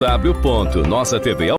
www.nossatv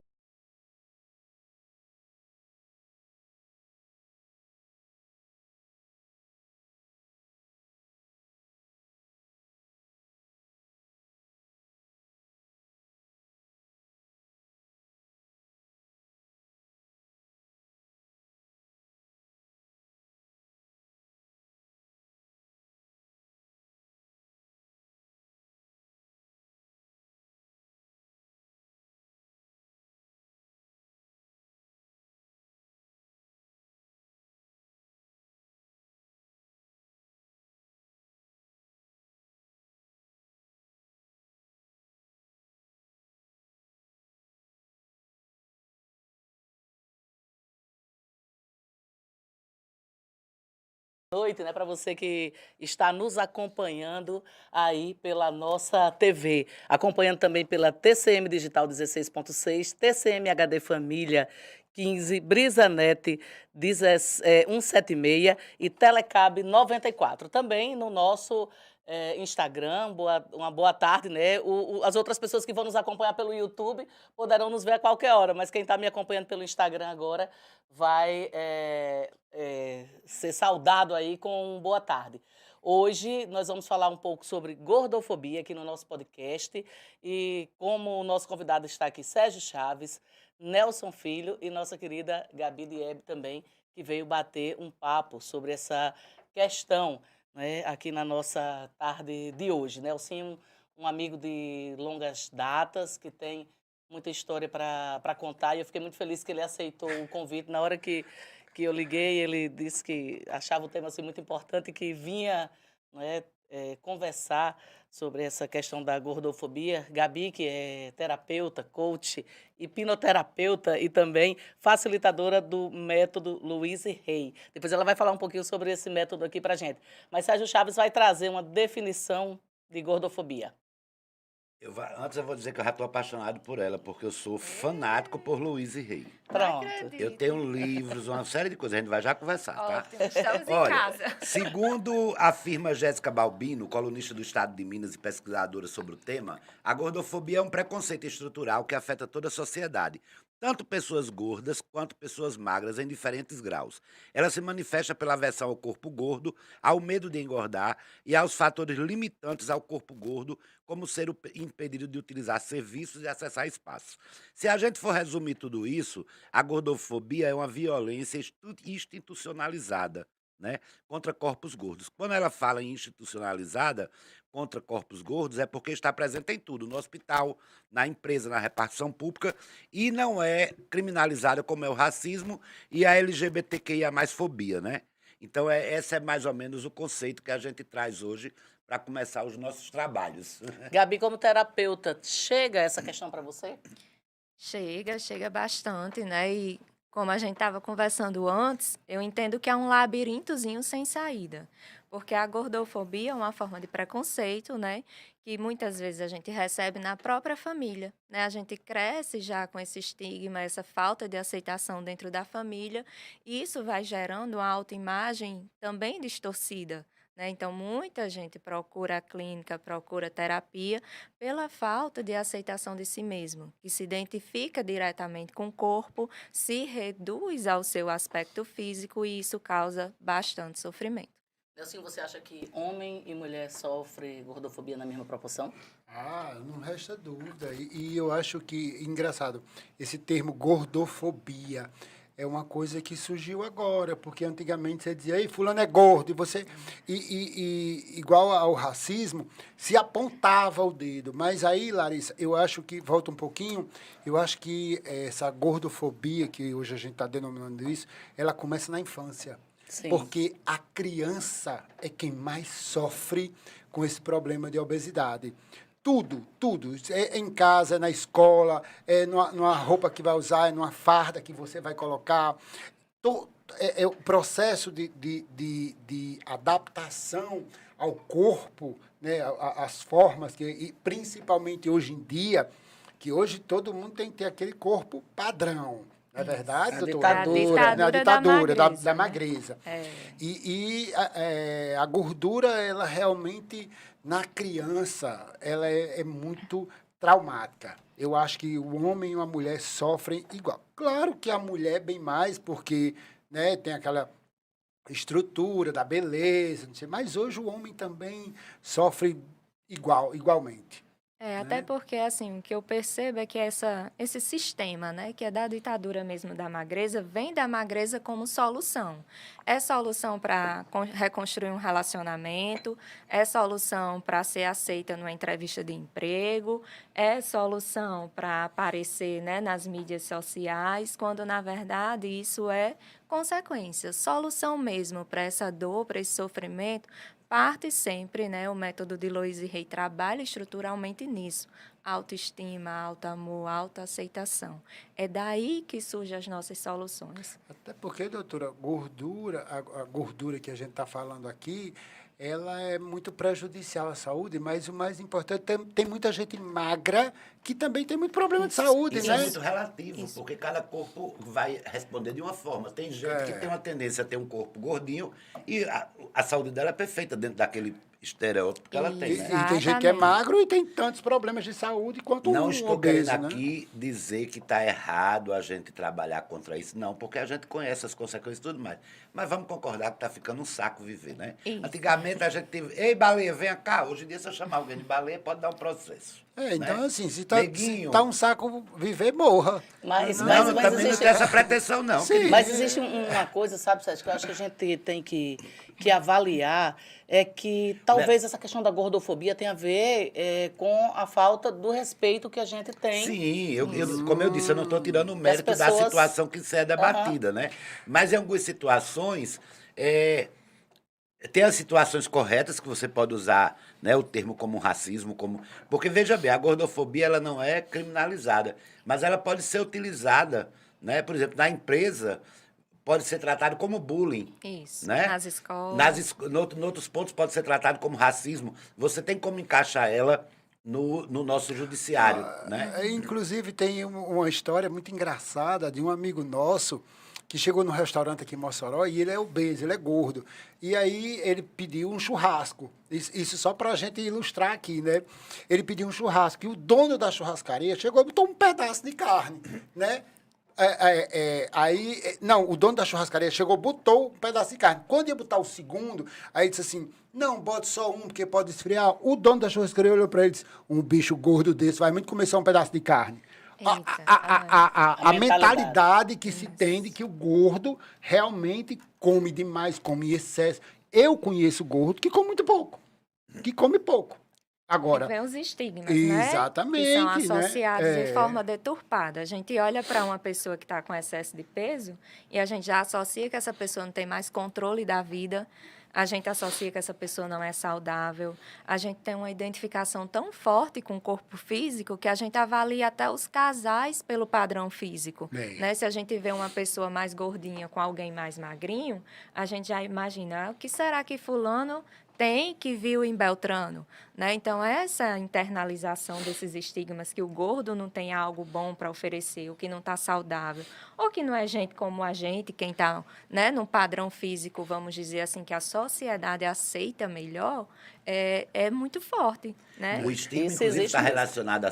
Noite, né, para você que está nos acompanhando aí pela nossa TV, acompanhando também pela TCM Digital 16.6, TCM HD Família 15, BrisaNet 176 e Telecab 94. Também no nosso Instagram, uma boa tarde, né? As outras pessoas que vão nos acompanhar pelo YouTube poderão nos ver a qualquer hora, mas quem está me acompanhando pelo Instagram agora vai ser saudado aí com um boa tarde. Hoje nós vamos falar um pouco sobre gordofobia aqui no nosso podcast e como o nosso convidado está aqui, Sérgio Chaves, Nelson Filho e nossa querida Gabi Diebe também, que veio bater um papo sobre essa questão, né, aqui na nossa tarde de hoje. Nelson, um amigo de longas datas, que tem muita história para contar, e eu fiquei muito feliz que ele aceitou o convite. Na hora que eu liguei, ele disse que achava o tema assim, muito importante e que vinha, né, conversar sobre essa questão da gordofobia. Gabi, que é terapeuta, coach, hipnoterapeuta e também facilitadora do método Louise Hay. Depois ela vai falar um pouquinho sobre esse método aqui para gente. Mas Sérgio Chaves vai trazer uma definição de gordofobia. Antes eu vou dizer que eu já estou apaixonado por ela, porque eu sou fanático por Louise Hay. Pronto. Eu tenho livros, uma série de coisas, a gente vai já conversar, tá? Ótimo, estamos em Olha, casa. segundo afirma Jéssica Balbino, colunista do Estado de Minas e pesquisadora sobre o tema, a gordofobia é um preconceito estrutural que afeta toda a sociedade, tanto pessoas gordas quanto pessoas magras em diferentes graus. Ela se manifesta pela aversão ao corpo gordo, ao medo de engordar e aos fatores limitantes ao corpo gordo, como ser impedido de utilizar serviços e acessar espaços. Se a gente for resumir tudo isso, a gordofobia é uma violência institucionalizada, né, contra corpos gordos. Quando ela fala em institucionalizada contra corpos gordos, é porque está presente em tudo, no hospital, na empresa, na repartição pública, e não é criminalizada como é o racismo e a LGBTQIA+ fobia, né? Então, esse é mais ou menos o conceito que a gente traz hoje para começar os nossos trabalhos. Gabi, como terapeuta, chega essa questão para você? Chega bastante, né? E como a gente estava conversando antes, eu entendo que é um labirintozinho sem saída. Porque a gordofobia é uma forma de preconceito, né? Que muitas vezes a gente recebe na própria família, né? A gente cresce já com esse estigma, essa falta de aceitação dentro da família, e isso vai gerando uma autoimagem também distorcida, né? Então, muita gente procura a clínica, procura terapia, pela falta de aceitação de si mesmo, que se identifica diretamente com o corpo, se reduz ao seu aspecto físico e isso causa bastante sofrimento. Nelson, você acha que homem e mulher sofrem gordofobia na mesma proporção? Não resta dúvida. E eu acho que, engraçado, esse termo gordofobia é uma coisa que surgiu agora, porque antigamente você dizia, ei, fulano é gordo, e você, igual ao racismo, se apontava o dedo. Mas aí, Larissa, eu acho que, volta um pouquinho, eu acho que essa gordofobia, que hoje a gente está denominando isso, ela começa na infância. Sim. Porque a criança é quem mais sofre com esse problema de obesidade. Tudo. É em casa, é na escola, é numa roupa que vai usar, é numa farda que você vai colocar. É o processo de adaptação ao corpo, né, as formas, e principalmente hoje em dia, que hoje todo mundo tem que ter aquele corpo padrão. Não é verdade, doutora? A ditadura da magreza. É. A gordura, ela realmente, na criança, ela é muito traumática. eu acho que o homem e a mulher sofrem igual. Claro que a mulher bem mais, porque, né, tem aquela estrutura da beleza, não sei, mas hoje o homem também sofre igualmente. Até Né? porque, assim, o que eu percebo é que esse sistema, né, que é da ditadura mesmo da magreza, vem da magreza como solução. É solução para reconstruir um relacionamento, é solução para ser aceita numa entrevista de emprego, é solução para aparecer, né, nas mídias sociais, quando, na verdade, isso é consequência. Solução mesmo para essa dor, para esse sofrimento, parte sempre, né, o método de Louise Hay trabalha estruturalmente nisso. Autoestima, auto-amor, autoaceitação. É daí que surgem as nossas soluções. Até porque, doutora, a gordura que a gente está falando aqui, ela é muito prejudicial à saúde, mas o mais importante, tem muita gente magra que também tem muito problema de saúde, Isso né? é muito relativo, porque cada corpo vai responder de uma forma. Tem gente que tem uma tendência a ter um corpo gordinho e a saúde dela é perfeita dentro daquele estereótipo que ela tem, E, né? e tem gente que é Exatamente. magro e tem tantos problemas de saúde quanto Não um estou querendo obeso, né? aqui dizer que está errado a gente trabalhar contra isso, não, porque a gente conhece as consequências e tudo mais. Mas vamos concordar que está ficando um saco viver, né? Isso. Antigamente a gente teve, ei, baleia, vem cá. Hoje em dia, se eu chamar alguém de baleia, pode dar um processo. Então, né? assim, se tá Neguinho. um saco viver, morra. Mas Não, também não existe, tem essa pretensão, não. Sim. mas existe uma coisa, sabe, Sérgio, que eu acho que a gente tem que avaliar, é que talvez essa questão da gordofobia tenha a ver com a falta do respeito que a gente tem. Sim, como eu disse, eu não estou tirando o mérito da pessoas- situação que isso é debatida, né? Mas em algumas situações, tem as situações corretas que você pode usar, né, o termo como racismo, porque veja bem, a gordofobia ela não é criminalizada, mas ela pode ser utilizada, né? Por exemplo, na empresa pode ser tratado como bullying. Isso, Né? nas escolas. Em outros pontos pode ser tratado como racismo. Você tem como encaixar ela no nosso judiciário, né? Inclusive, tem uma história muito engraçada de um amigo nosso que chegou num restaurante aqui em Mossoró e ele é obeso, ele é gordo. E aí ele pediu um churrasco. Isso só para a gente ilustrar aqui, né? Ele pediu um churrasco e o dono da churrascaria chegou e botou um pedaço de carne, né? Não, o dono da churrascaria chegou, botou um pedaço de carne. Quando ia botar o segundo, aí disse assim, não, bote só um, porque pode esfriar. O dono da churrascaria olhou para ele e disse, um bicho gordo desse vai muito comer só um pedaço de carne. Eita, A mentalidade. mentalidade que se tem de que o gordo realmente come demais, come em excesso. Eu conheço gordo que come muito pouco, que come pouco. Agora, Vem os estigmas, exatamente, né? Que são né? associados de forma deturpada. A gente olha para uma pessoa que está com excesso de peso e a gente já associa que essa pessoa não tem mais controle da vida, a gente associa que essa pessoa não é saudável, a gente tem uma identificação tão forte com o corpo físico que a gente avalia até os casais pelo padrão físico. Bem. Né? Se a gente vê uma pessoa mais gordinha com alguém mais magrinho, a gente já imagina, o que será que fulano tem que viu em Beltrano, né? Então, essa internalização desses estigmas que o gordo não tem algo bom para oferecer, o que não está saudável, ou que não é gente como a gente, quem está, né, num padrão físico, vamos dizer assim, que a sociedade aceita melhor, é muito forte, né? O estigma, Isso inclusive, existe está mesmo. relacionado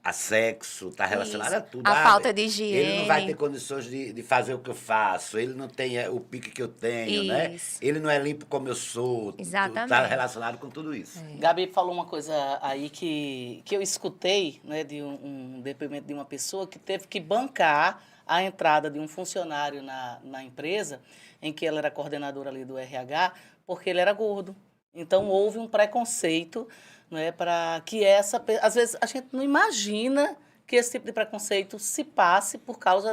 a sexo, está relacionado Isso. a tudo. A falta de Ele não vai higiene. ter condições de fazer o que eu faço, ele não tem o pique que eu tenho, né? Isso. Ele não é limpo como eu sou. Exatamente. Está relacionado com tudo isso. Gabi falou uma coisa aí que eu escutei, né, de um depoimento de uma pessoa que teve que bancar a entrada de um funcionário na empresa, em que ela era coordenadora ali do RH, porque ele era gordo. Então, houve um preconceito, né, para que às vezes, a gente não imagina que esse tipo de preconceito se passe por causa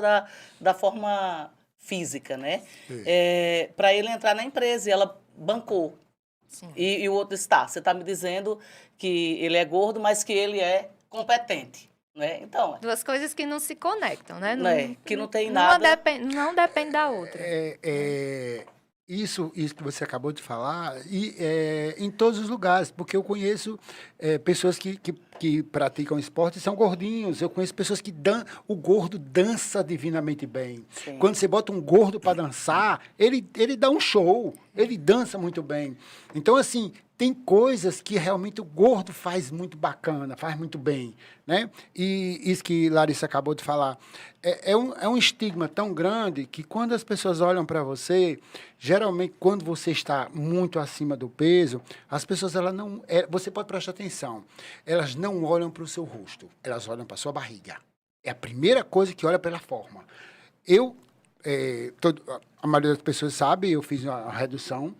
da forma física, né? Para ele entrar na empresa, e ela bancou. Sim. E o outro está. Você está me dizendo que ele é gordo, mas que ele é competente, né? Então, Duas coisas que não se conectam, né? que não tem Uma nada. não depende da outra. Isso que você acabou de falar, em todos os lugares, porque eu conheço pessoas que praticam esporte e são gordinhos. Eu conheço pessoas que o gordo dança divinamente bem. Sim. Quando você bota um gordo para dançar, ele dá um show, ele dança muito bem. Então, assim, tem coisas que realmente o gordo faz muito bacana, faz muito bem, né? E isso que Larissa acabou de falar, é um estigma tão grande que quando as pessoas olham para você, geralmente quando você está muito acima do peso, as pessoas, você pode prestar atenção, elas não olham para o seu rosto, elas olham para a sua barriga. É a primeira coisa que olha pela forma. A maioria das pessoas sabe, eu fiz uma redução,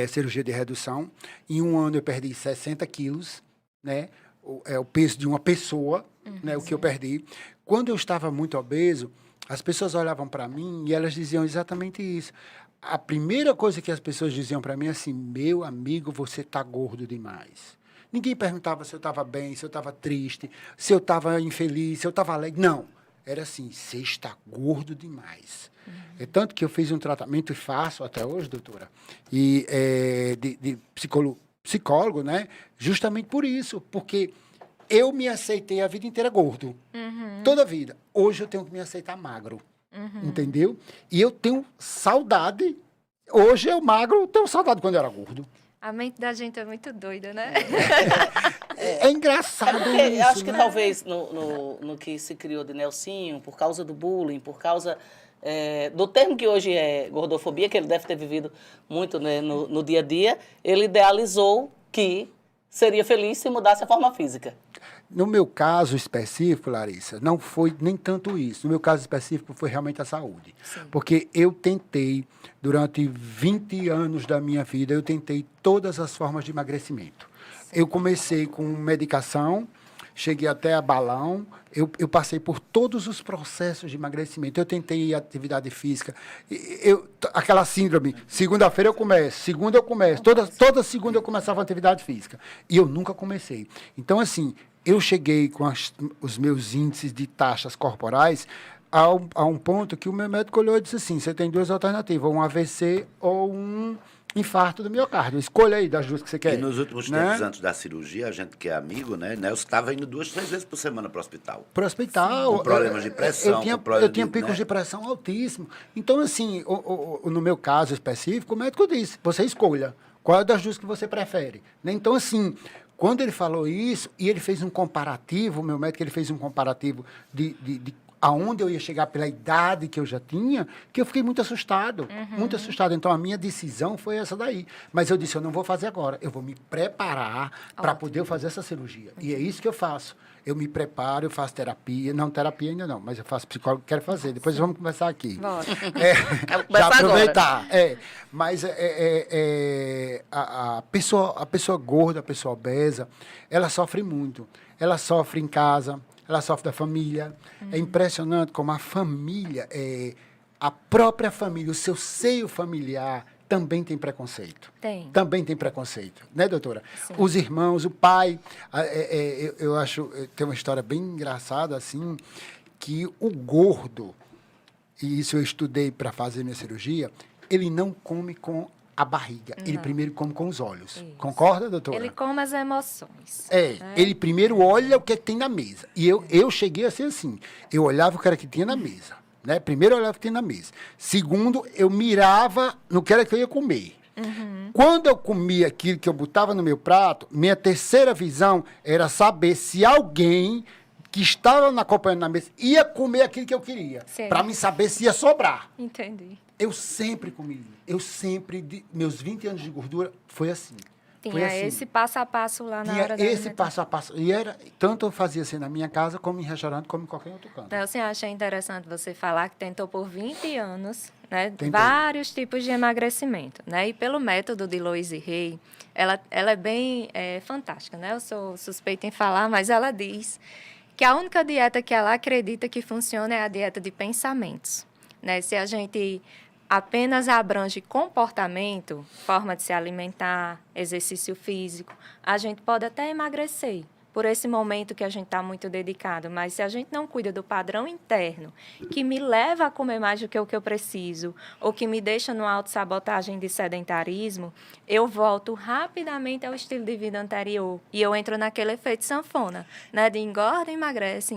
cirurgia de redução. Em um ano eu perdi 60 quilos, né? O peso de uma pessoa, né? O que eu perdi. Quando eu estava muito obeso, as pessoas olhavam para mim e elas diziam exatamente isso. A primeira coisa que as pessoas diziam para mim é assim, meu amigo, você está gordo demais. Ninguém perguntava se eu estava bem, se eu estava triste, se eu estava infeliz, se eu estava alegre. Não. Era assim, você está gordo demais. É tanto que eu fiz um tratamento e faço até hoje, doutora, e de psicólogo, né? Justamente por isso, porque eu me aceitei a vida inteira gordo. Toda a vida. Hoje eu tenho que me aceitar magro. Entendeu? E eu tenho saudade. Hoje eu magro, tenho saudade quando eu era gordo. A mente da gente é muito doida, né? É engraçado Porque isso, eu acho que né? talvez no que se criou de Nelsinho, por causa do bullying, por causa do termo que hoje é gordofobia, que ele deve ter vivido muito, né, no dia a dia, ele idealizou que seria feliz se mudasse a forma física. No meu caso específico, Larissa, não foi nem tanto isso. No meu caso específico, foi realmente a saúde. Sim. Porque eu tentei, durante 20 anos da minha vida, eu tentei todas as formas de emagrecimento. Sim. Eu comecei com medicação, cheguei até a balão, eu passei por todos os processos de emagrecimento. Eu tentei atividade física. Aquela síndrome, segunda-feira eu começo, segunda eu começo, toda segunda eu começava a atividade física. E eu nunca comecei. Então, assim, eu cheguei com os meus índices de taxas corporais a um ponto que o meu médico olhou e disse assim, você tem duas alternativas, um AVC ou um infarto do miocárdio. Escolha aí das duas que você quer. E nos últimos tempos, antes da cirurgia, a gente que é amigo, né? Nelson estava indo 2, 3 vezes por semana para o hospital. Para o hospital. Com problemas de pressão. Eu tinha picos de pressão altíssimos. Então, assim, no meu caso específico, o médico disse, você escolha. Qual das duas que você prefere? Né? Então, assim, quando ele falou isso, e ele fez um comparativo, o meu médico ele fez um comparativo de aonde eu ia chegar pela idade que eu já tinha, que eu fiquei muito assustado, muito assustado. Então, a minha decisão foi essa daí. Mas eu disse, eu não vou fazer agora, eu vou me preparar para poder fazer essa cirurgia. E é isso que eu faço. Eu me preparo, eu faço terapia, não terapia ainda não, mas eu faço psicólogo, quero fazer. Depois vamos conversar aqui. Bora. Já aproveitar. Mas a pessoa gorda, a pessoa obesa, ela sofre muito. Ela sofre em casa, ela sofre da família. É impressionante como a família, a própria família, o seu seio familiar também tem preconceito. Tem. Também tem preconceito, né, doutora? Sim. Os irmãos, o pai. Eu acho, tem uma história bem engraçada, assim, que o gordo, e isso eu estudei para fazer minha cirurgia, ele não come com a barriga. Ele primeiro come com os olhos. Isso. Concorda, doutora? Ele come as emoções. Ele primeiro olha o que tem na mesa. E eu cheguei a ser assim. Eu olhava o que era que tinha na mesa. Né? Primeiro eu olhava o que tinha na mesa. Segundo, eu mirava no que era que eu ia comer. Quando eu comia aquilo que eu botava no meu prato, minha terceira visão era saber se alguém que estava me acompanhando na mesa ia comer aquilo que eu queria. Para me saber se ia sobrar. Entendi. Eu sempre comi. Meus 20 anos de gordura foi assim. Tinha assim. esse passo a passo lá na hora da esse passo a passo. E tanto eu fazia assim na minha casa, como em restaurante, como em qualquer outro canto. Então, assim, eu achei interessante você falar que tentou por 20 anos, né, Tentei. vários tipos de emagrecimento, né? E pelo método de Louise Hay, ela é bem fantástica, né? Eu sou suspeita em falar, mas ela diz que a única dieta que ela acredita que funciona é a dieta de pensamentos, né? Se a gente apenas abrange comportamento, forma de se alimentar, exercício físico, a gente pode até emagrecer, por esse momento que a gente está muito dedicado, mas se a gente não cuida do padrão interno, que me leva a comer mais do que o que eu preciso, ou que me deixa numa autossabotagem de sedentarismo, eu volto rapidamente ao estilo de vida anterior. E eu entro naquele efeito sanfona, né? De engorda, emagrece.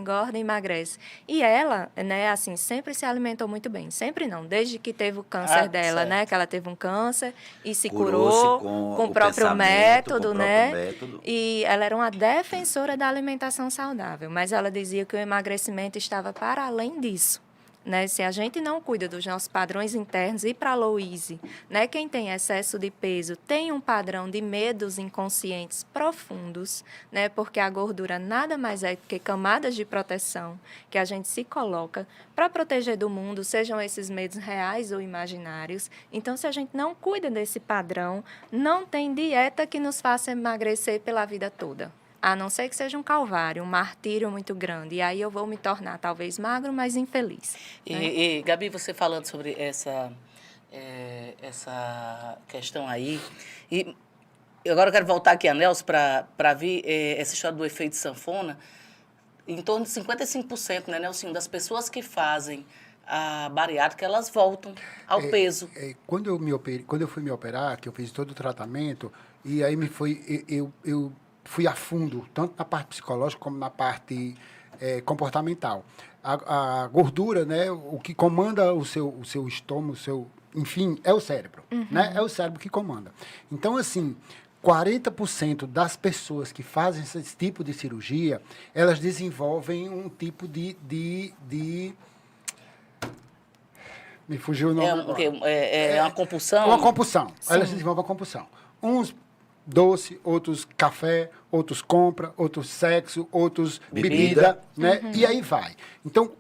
E ela, né, assim, sempre se alimentou muito bem. Sempre não, desde que teve o câncer dela, certo. né? Que ela teve um câncer e se Curou-se curou com o o próprio pensamento, método, com o né? próprio método. E ela era uma defensora da alimentação saudável, mas ela dizia que o emagrecimento estava para além disso. Né? Se a gente não cuida dos nossos padrões internos, e para a Louise, né? Quem tem excesso de peso tem um padrão de medos inconscientes profundos, né? Porque a gordura nada mais é do que camadas de proteção que a gente se coloca para proteger do mundo, sejam esses medos reais ou imaginários. Então, se a gente não cuida desse padrão, não tem dieta que nos faça emagrecer pela vida toda. A não ser que seja um calvário, um martírio muito grande. E aí eu vou me tornar talvez magro, mas infeliz. Né? E, Gabi, você falando sobre essa questão aí, e agora eu quero voltar aqui a Nelson para ver essa história do efeito sanfona. Em torno de 55%, né, Nelson, das pessoas que fazem a bariátrica, elas voltam ao peso. Quando eu fui me operar, que eu fiz todo o tratamento, e aí eu fui a fundo, tanto na parte psicológica como na parte comportamental. A gordura, né, o que comanda o seu estômago, enfim, é o cérebro. Né? É o cérebro que comanda. Então, assim, 40% das pessoas que fazem esse tipo de cirurgia, elas desenvolvem um tipo de me fugiu o nome agora. É uma compulsão? Uma compulsão. Sim. Elas desenvolvem uma compulsão. Uns doce, outros café, outros compra, outros sexo, outros bebida, né? E aí vai. Então,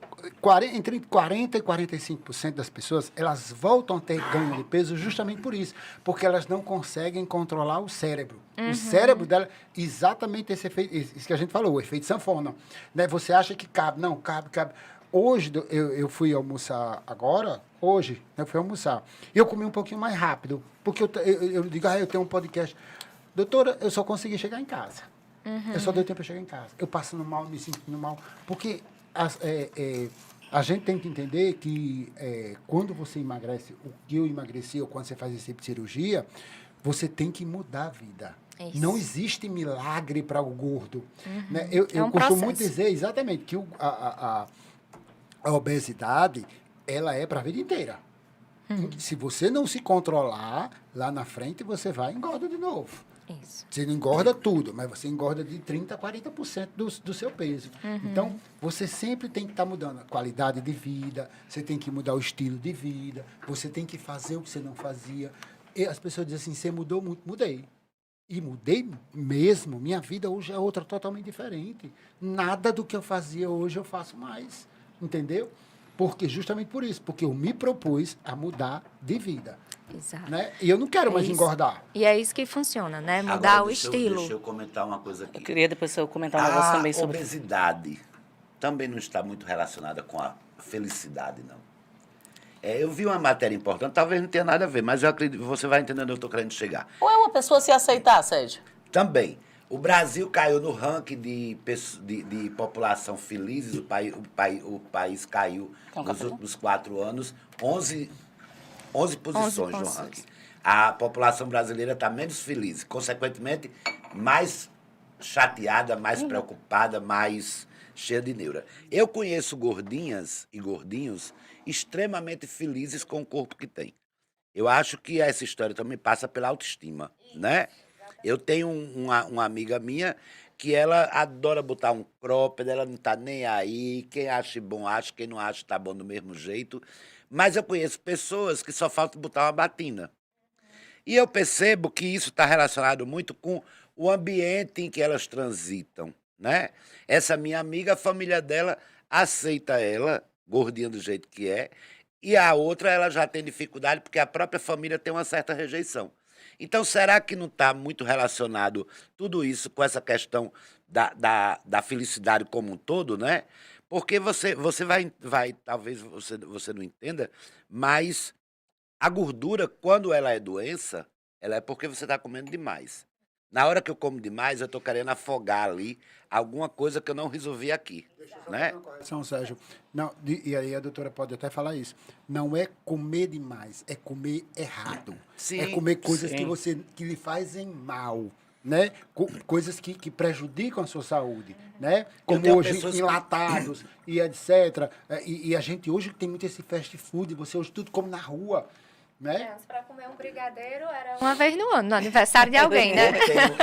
entre 40% e 45% das pessoas, elas voltam a ter ganho de peso justamente por isso, porque elas não conseguem controlar o cérebro. O cérebro dela, exatamente esse efeito, isso que a gente falou, o efeito sanfona. Né? Você acha que cabe, não, cabe. Hoje, eu fui almoçar agora, hoje, eu fui almoçar, e eu comi um pouquinho mais rápido, porque eu digo, eu tenho um podcast. Doutora, eu só consegui chegar em casa. Eu só deu tempo para chegar em casa. Eu passando mal, me sentindo mal. Porque a gente tem que entender que quando você emagrece, o que eu emagreci, ou quando você faz esse tipo de cirurgia, você tem que mudar a vida. Isso. Não existe milagre para o gordo. Né? Eu um costumo processo. muito dizer exatamente que a obesidade, ela é para a vida inteira. Se você não se controlar, lá na frente você vai e engorda de novo. Isso. Você não engorda tudo, mas você engorda de 30% a 40% do seu peso. Então, você sempre tem que estar mudando a qualidade de vida, você tem que mudar o estilo de vida, você tem que fazer o que você não fazia. E as pessoas dizem assim, você mudou muito. Mudei. E mudei mesmo. Minha vida hoje é outra totalmente diferente. Nada do que eu fazia hoje eu faço mais. Entendeu? Justamente por isso, porque eu me propus a mudar de vida. Exato. Né? E eu não quero mais isso. engordar. E é isso que funciona, né? Mudar Agora, o estilo. Deixa eu comentar uma coisa aqui. Eu queria depois eu comentar um negócio também A sobre... obesidade também não está muito relacionada com a felicidade, não. Eu vi uma matéria importante, talvez não tenha nada a ver, mas eu acredito, você vai entender onde eu estou querendo chegar. Ou é uma pessoa se aceitar, Sérgio? Também. O Brasil caiu no ranking de população felizes, o país caiu nos últimos 4 anos, 11 posições no ranking. A população brasileira está menos feliz, consequentemente, mais chateada, mais preocupada, mais cheia de neura. Eu conheço gordinhas e gordinhos extremamente felizes com o corpo que têm. Eu acho que essa história também passa pela autoestima, né? Eu tenho uma amiga minha que ela adora botar um cropped, ela não está nem aí, quem acha bom acha, quem não acha está bom do mesmo jeito. Mas eu conheço pessoas que só falta botar uma batina. E eu percebo que isso está relacionado muito com o ambiente em que elas transitam, né? Essa minha amiga, a família dela aceita ela, gordinha do jeito que é, e a outra ela já tem dificuldade porque a própria família tem uma certa rejeição. Então, será que não está muito relacionado tudo isso com essa questão da felicidade como um todo, né? Porque você vai talvez você não entenda, mas a gordura, quando ela é doença, ela é porque você está comendo demais. Na hora que eu como demais, eu estou querendo afogar ali alguma coisa que eu não resolvi aqui, né? São Sérgio, não, e aí a doutora pode até falar isso. Não é comer demais, é comer errado. Sim, É comer coisas sim. que lhe fazem mal, né? Coisas que prejudicam a sua saúde, né? Como tenho hoje pessoas que- enlatados e etc. E a gente hoje tem muito esse fast food, você hoje tudo come na rua, né? Para comer um brigadeiro era uma vez no ano, no aniversário de alguém, né?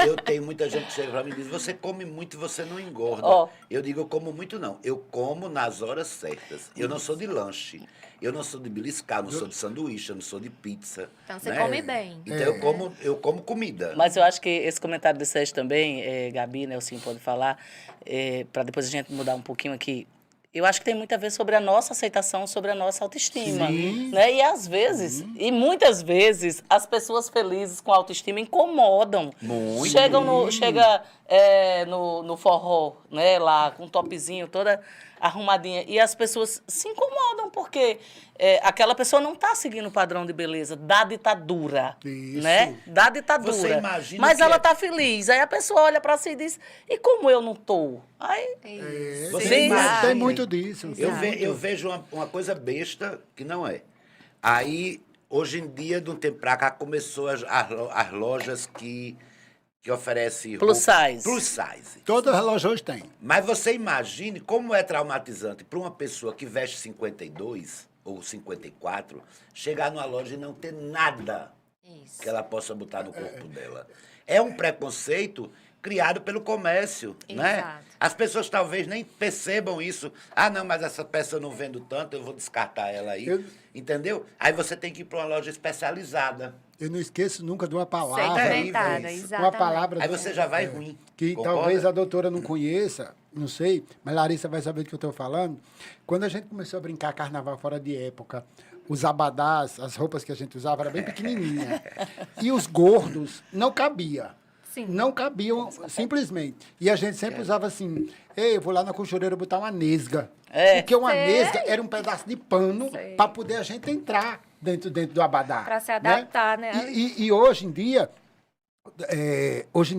Eu tenho muita gente que chega pra mim e diz, você come muito e você não engorda. Ó. Eu digo, eu como muito não. Eu como nas horas certas. Eu não sou de lanche. Eu não sou de beliscar, não sou de sanduíche, eu não sou de pizza. Então você né? come bem. Então eu como comida. Mas eu acho que esse comentário do Sérgio também, Gabi, né, o Sim pode falar, para depois a gente mudar um pouquinho aqui. Eu acho que tem muito a ver sobre a nossa aceitação, sobre a nossa autoestima. Sim. Né? E às vezes, e muitas vezes, as pessoas felizes com autoestima incomodam. Muito. Chega no forró, né, lá, com um topzinho, toda arrumadinha. E as pessoas se incomodam, porque aquela pessoa não está seguindo o padrão de beleza da ditadura. Isso. Né? Da ditadura. Você imagina Mas que ela é- está feliz. Aí a pessoa olha para si e diz, e como eu não estou? Aí, Você Sim, imagina- Tem muito disso. Eu vejo uma coisa besta que não é. Aí, hoje em dia, de um tempo pra cá, começou as lojas que oferecem... Plus size. Plus size. Todo relógio hoje tem. Mas você imagine como é traumatizante para uma pessoa que veste 52 ou 54 chegar numa loja e não ter nada Isso. que ela possa botar no corpo dela. É um preconceito criado pelo comércio, né? Exato. As pessoas talvez nem percebam isso. Ah, não, mas essa peça eu não vendo tanto, eu vou descartar ela aí. Entendeu? Aí você tem que ir para uma loja especializada. Eu não esqueço nunca de uma palavra. Segmentada, terríveis. Uma exatamente. palavra Aí você já vai ruim. que Concorda? talvez a doutora não conheça, não sei, mas Larissa vai saber do que eu estou falando. Quando a gente começou a brincar carnaval fora de época, os abadás, as roupas que a gente usava, era bem pequenininha. E os gordos não cabia. Sim. Não cabiam, simplesmente. E a gente sempre usava assim, ei, eu vou lá na costureira botar uma nesga. Porque uma nesga era um pedaço de pano Sei. para poder a gente entrar dentro do abadá. Pra se adaptar, né? E hoje em dia,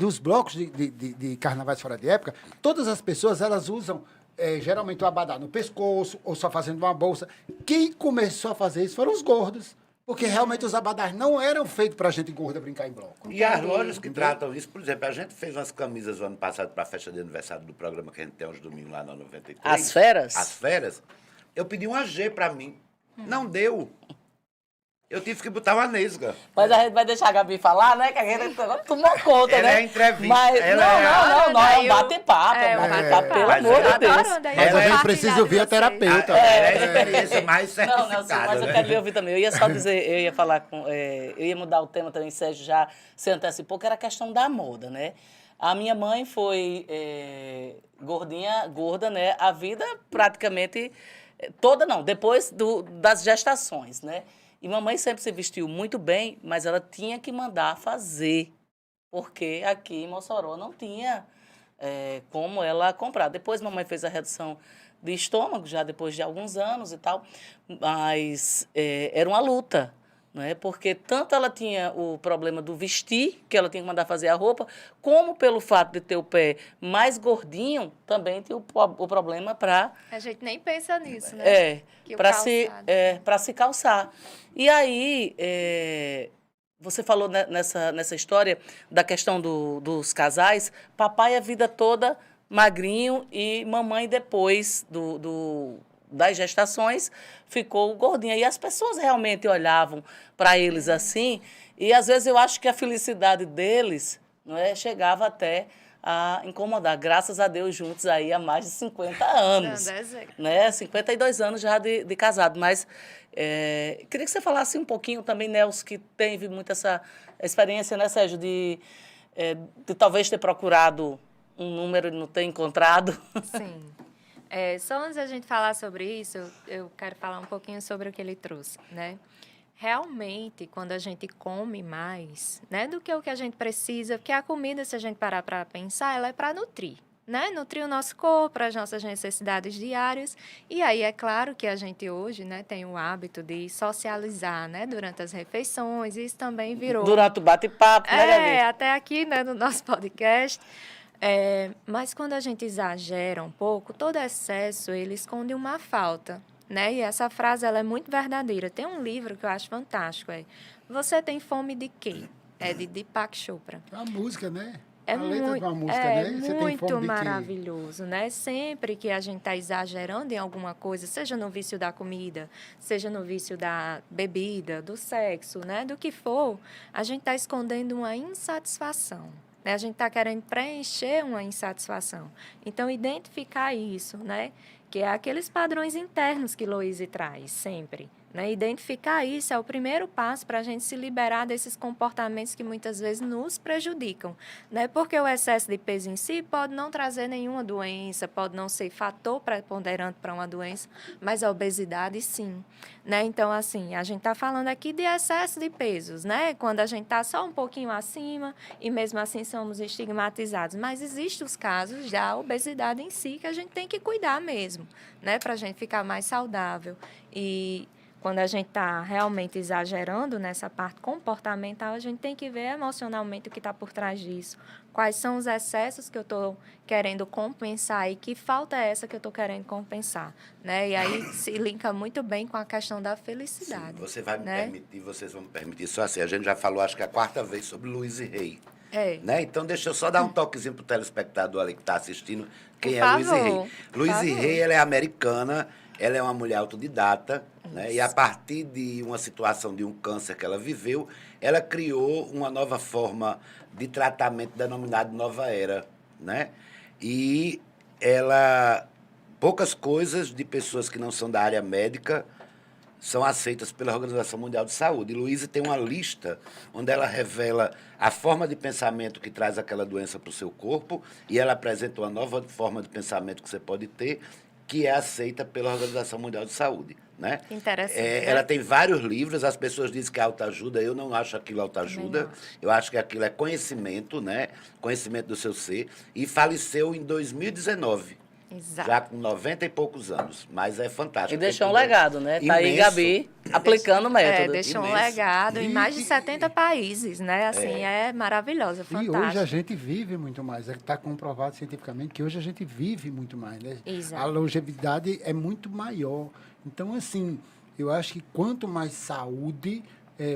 os blocos de carnavais fora de época, todas as pessoas elas usam geralmente o abadá no pescoço ou só fazendo uma bolsa. Quem começou a fazer isso foram os gordos. Porque realmente os abadás não eram feitos para gente gorda brincar em bloco. E as lojas que tratam isso, por exemplo, a gente fez umas camisas no ano passado para a festa de aniversário do programa que a gente tem aos domingos lá na 93. As feras? As feras. Eu pedi um AG para mim. Não deu. Eu tive que botar uma nesga. mas a gente vai deixar a Gabi falar, né? Que a gente tomou conta, Ela né? é entrevista, Mas, ela não, é um Eu- bate-papo. é, É um um bate-papo, bate-papo. pelo Mas amor de ela- Deus. Adorando aí Mas a gente compartilhar precisa de ouvir a vocês. terapeuta. É a experiência mais Não, Nelson, certificada, mas eu né? quero lhe ouvir também. Eu ia só dizer, eu ia falar com. Eu ia mudar o tema também, Sérgio já se antecipou, que era a questão da moda, né? A minha mãe foi gorda, né? A vida praticamente toda, não, depois das gestações, né? E mamãe sempre se vestiu muito bem, mas ela tinha que mandar fazer, porque aqui em Mossoró não tinha como ela comprar. Depois mamãe fez a redução de estômago, já depois de alguns anos e tal, mas era uma luta, né? Porque tanto ela tinha o problema do vestir, que ela tinha que mandar fazer a roupa, como pelo fato de ter o pé mais gordinho, também tinha o problema para A gente nem pensa nisso, né? Que o para calçado. se calçar. E aí, você falou nessa história da questão dos casais, papai a vida toda magrinho e mamãe depois das gestações ficou gordinha. E as pessoas realmente olhavam para eles assim, e às vezes eu acho que a felicidade deles, não é, chegava até a incomodar. Graças a Deus, juntos aí há mais de 50 anos. Dando exemplo. Né? 52 anos já de casado. Mas queria que você falasse um pouquinho também, Nelson, que teve muito essa experiência, né, Sérgio, de talvez ter procurado um número e não ter encontrado. Sim. Só antes da gente falar sobre isso, eu quero falar um pouquinho sobre o que ele trouxe, né? Realmente, quando a gente come mais, né, do que o que a gente precisa, porque a comida, se a gente parar para pensar, ela é para nutrir, né, nutrir o nosso corpo para as nossas necessidades diárias. E aí é claro que a gente hoje, né, tem o hábito de socializar, né, durante as refeições. Isso também virou Durante o bate-papo, né, Gabi? até aqui, né, no nosso podcast. Mas quando a gente exagera um pouco, todo excesso ele esconde uma falta, né? E essa frase ela é muito verdadeira. Tem um livro que eu acho fantástico, Você tem fome de quê? É de Deepak Chopra. É uma música, né? É a letra de uma música, é né? Você tem muito fome de quê? maravilhoso, né? Sempre que a gente está exagerando em alguma coisa, seja no vício da comida, seja no vício da bebida, do sexo, né? Do que for, a gente está escondendo uma insatisfação. Né? A gente está querendo preencher uma insatisfação. Então, identificar isso, né? Que é aqueles padrões internos que Loise traz sempre. Né? Identificar isso é o primeiro passo para a gente se liberar desses comportamentos que muitas vezes nos prejudicam. Né? Porque o excesso de peso em si pode não trazer nenhuma doença, pode não ser fator preponderante para uma doença, mas a obesidade sim. Né? Então, assim, a gente está falando aqui de excesso de pesos, né? Quando a gente está só um pouquinho acima e mesmo assim somos estigmatizados. Mas existem os casos da obesidade em si que a gente tem que cuidar mesmo, né? Para a gente ficar mais saudável. E quando a gente está realmente exagerando nessa parte comportamental, a gente tem que ver emocionalmente o que está por trás disso. Quais são os excessos que eu estou querendo compensar e que falta é essa que eu estou querendo compensar. Né? E aí se linka muito bem com a questão da felicidade. Sim, você vai me né? permitir, vocês vão me permitir só assim. A gente já falou, acho que é a 4ª vez sobre Louise Hay. Né? Então, deixa eu só dar um toquezinho pro telespectador ali que está assistindo. Quem Por é Louise Hay? favor, Louise Hay, ela é americana, ela é uma mulher autodidata, né? E a partir de uma situação de um câncer que ela viveu, ela criou uma nova forma de tratamento denominado Nova Era, né? E ela, poucas coisas de pessoas que não são da área médica são aceitas pela Organização Mundial de Saúde. E Louise tem uma lista onde ela revela a forma de pensamento que traz aquela doença para o seu corpo e ela apresenta uma nova forma de pensamento que você pode ter, que é aceita pela Organização Mundial de Saúde. Né? Interessante. Né? Ela tem vários livros, as pessoas dizem que é autoajuda, eu não acho aquilo autoajuda, eu acho que aquilo é conhecimento, né? Conhecimento do seu ser, e faleceu em 2019. Exato. Já com 90 e poucos anos, mas é fantástico. E deixou um legado, né? Tá aí, Imenso. Gabi, aplicando o método. Deixou um Imenso. legado em mais de 70 países, né? Assim, é maravilhosa, E fantástica. hoje a gente vive muito mais. Está comprovado cientificamente que hoje a gente vive muito mais. Né? Exato. A longevidade é muito maior. Então, assim, eu acho que quanto mais saúde,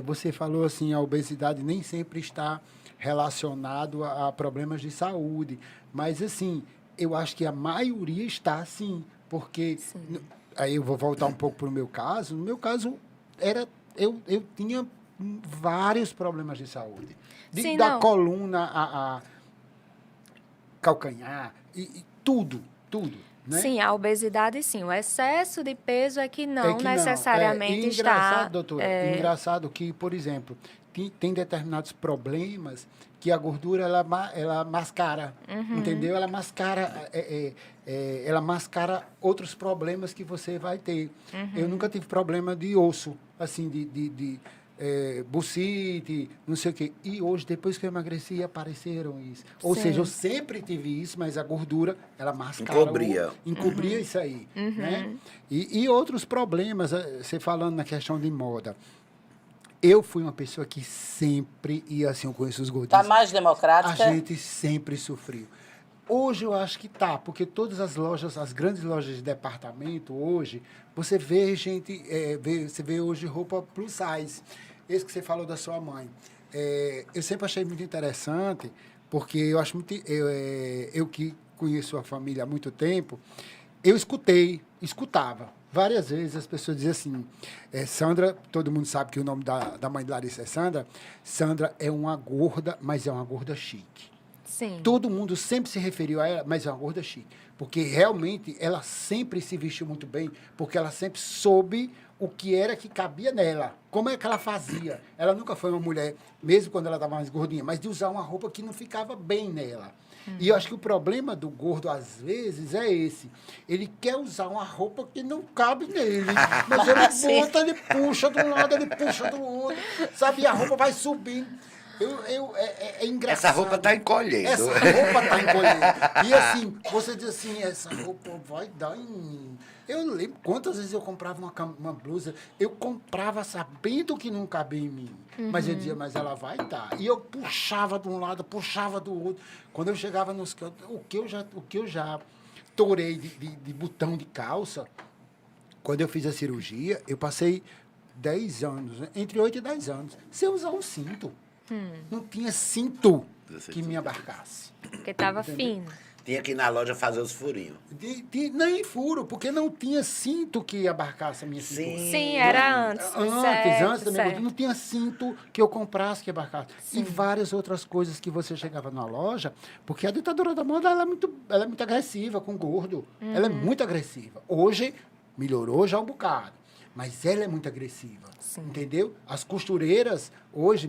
você falou assim, a obesidade nem sempre está relacionado a problemas de saúde. Mas, assim, eu acho que a maioria está sim, porque... Sim. Aí eu vou voltar um pouco para o meu caso. No meu caso, eu tinha vários problemas de saúde. Sim, Da não. coluna a calcanhar, e tudo, né? Sim, a obesidade sim. O excesso de peso é que não Que necessariamente E engraçado, está... doutora, engraçado que, por exemplo, tem determinados problemas que a gordura ela mascara, entendeu? Ela mascara outros problemas que você vai ter. Eu nunca tive problema de osso, assim, de bucite, não sei o quê. E hoje, depois que eu emagreci, apareceram isso. Ou Sim. seja, eu sempre tive isso, mas a gordura, ela mascara. Encobria isso aí. Né? E outros problemas, você falando na questão de moda. Eu fui uma pessoa que sempre ia assim, eu conheço os gordinhos. Tá mais democrática? A gente sempre sofreu. Hoje eu acho que tá, porque todas as lojas, as grandes lojas de departamento hoje, você vê gente, você vê hoje roupa plus size. Esse que você falou da sua mãe. Eu sempre achei muito interessante, porque eu acho muito, eu que conheço a família há muito tempo, eu escutava. Várias vezes as pessoas diziam assim, Sandra, todo mundo sabe que o nome da mãe de Larissa é Sandra. Sandra é uma gorda, mas é uma gorda chique. Sim. Todo mundo sempre se referiu a ela, mas é uma gorda chique. Porque realmente ela sempre se vestiu muito bem, porque ela sempre soube o que era que cabia nela. Como é que ela fazia? Ela nunca foi uma mulher, mesmo quando ela estava mais gordinha, mas de usar uma roupa que não ficava bem nela. E eu acho que o problema do gordo, às vezes, é esse. Ele quer usar uma roupa que não cabe nele. Mas ele bota, ele puxa de um lado, ele puxa do outro. Sabe? E a roupa vai subindo. É engraçado. Essa roupa tá encolhendo. Essa roupa tá encolhendo. E assim, você diz assim, essa roupa vai dar em... Eu lembro quantas vezes eu comprava uma blusa, eu comprava sabendo que não cabia em mim. Mas eu dizia, mas ela vai dar. E eu puxava de um lado, puxava do outro. Quando eu chegava nos cantos, o que eu já torei de botão de calça, quando eu fiz a cirurgia, eu passei 10 anos, né? Entre 8 e 10 anos, sem usar um cinto. Não tinha cinto que me abarcasse. Porque tava fino. Tinha que ir na loja fazer os furinhos. Nem furo, porque não tinha cinto que abarcasse a minha cintura. Sim, era antes. Antes da minha certo. não tinha cinto que eu comprasse que abarcasse. E várias outras coisas que você chegava na loja, porque a ditadura da moda ela é muito agressiva com gordo. Ela é muito agressiva. Hoje melhorou já um bocado, mas ela é muito agressiva. Sim. Entendeu? As costureiras, hoje,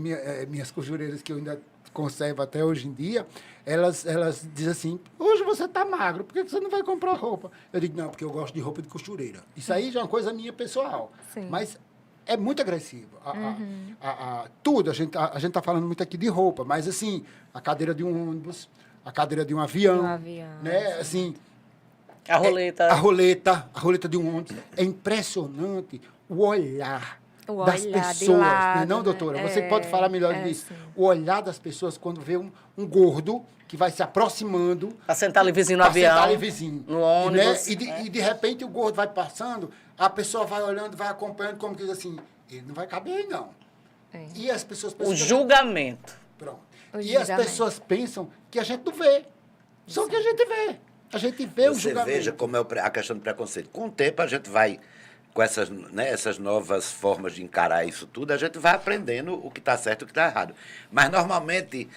minhas costureiras que eu ainda conservo até hoje em dia, elas dizem assim, hoje você está magro, por que você não vai comprar roupa? Eu digo, não, porque eu gosto de roupa de costureira. Isso aí já é uma coisa minha pessoal. Sim. Mas é muito agressivo. Tudo, a gente está falando muito aqui de roupa, mas assim, a cadeira de um ônibus, a cadeira de um avião, né? Assim, A roleta. a roleta de um ônibus. É impressionante o olhar das olhar de pessoas. lado, Não, né? doutora? Você pode falar melhor disso. Sim. O olhar das pessoas quando vê um gordo que vai se aproximando. Pra sentar ali vizinho no pra avião. sentar ali vizinho. No ônibus. E de repente o gordo vai passando, a pessoa vai olhando, vai acompanhando, como que diz assim, ele não vai caber aí, não. É. E as pessoas O pensam... julgamento. Pronto. O E as julgamento. pessoas pensam que a gente não vê. Só que a gente vê. A gente vê o Você julgamento. veja como é a questão do preconceito. Com o tempo, a gente vai, com essas, né, essas novas formas de encarar isso tudo, a gente vai aprendendo o que está certo e o que está errado. Mas, normalmente,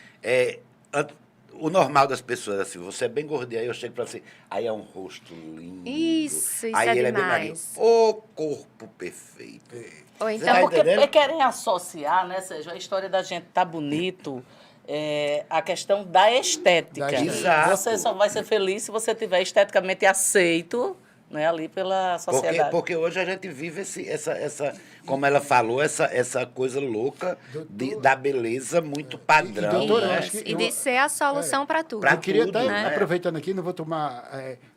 o normal das pessoas, assim, você é bem gordinho, aí eu chego para você, aí é um rosto lindo. Isso aí é ele é bem magrinho. demais. O corpo perfeito. Ou Você então, tá Porque entendendo? querem associar, né, Sérgio, a história da gente tá bonito, a questão da estética. Da estética. Exato. Você só vai ser feliz se você tiver esteticamente aceito, né, ali pela sociedade. Porque hoje a gente vive essa como ela falou, essa coisa louca da beleza muito padrão. doutora, eu né? acho que e de ser a solução para tudo. Pra Eu queria tudo, até, né? aproveitando aqui, não vou tomar...